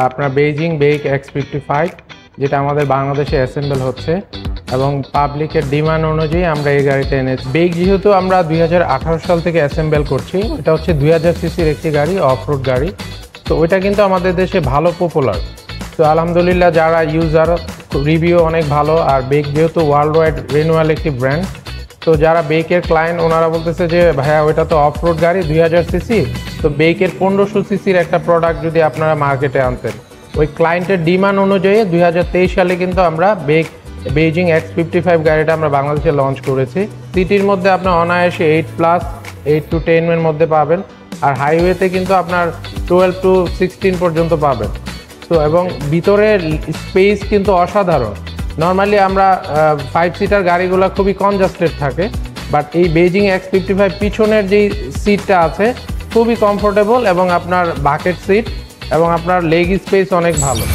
আপনার Beijing bake X55, যেটা আমাদের বাংলাদেশে অ্যাসেম্বল হচ্ছে এবং পাবলিকের ডিমান্ড অনুযায়ী আমরা এই গাড়িটা এনেছি। বেক যেহেতু আমরা 2018 সাল থেকে অ্যাসেম্বল করছি, এটা হচ্ছে 2000 সিসির একটি গাড়ি, অফ রোড গাড়ি। তো ওইটা কিন্তু আমাদের দেশে ভালো পপুলার। তো আলহামদুলিল্লাহ যারা ইউজার, রিভিউ অনেক ভালো। আর বেক যেহেতু ওয়ার্ল্ড ওয়াইড রিনিউয়াল একটি ব্র্যান্ড, তো যারা বেকের ক্লায়েন্ট ওনারা বলতেছে যে ভাইয়া ওইটা তো অফ রোড গাড়ি 2000 সিসি, তো বেকের 1500 সিসির একটা প্রোডাক্ট যদি আপনারা মার্কেটে আনতেন। ওই ক্লায়েন্টের ডিমান্ড অনুযায়ী 2023 সালে কিন্তু আমরা বেইজিং X55 গাড়িটা আমরা বাংলাদেশে লঞ্চ করেছি। সিটির মধ্যে আপনার অনায়াসে 8+, 8 to 10 এর মধ্যে পাবেন, আর হাইওয়েতে কিন্তু আপনার 12 to 16 পর্যন্ত পাবেন। তো এবং ভিতরের স্পেস কিন্তু অসাধারণ। নর্মালি আমরা 5 সিটার গাড়িগুলো খুবই কনজাস্টেড থাকে, বাট এই বেইজিং X55 পিছনের যেই সিটটা আছে খুবই কমফোর্টেবল এবং আপনার বাকেট সিট এবং আপনার লেগ স্পেস অনেক ভালো।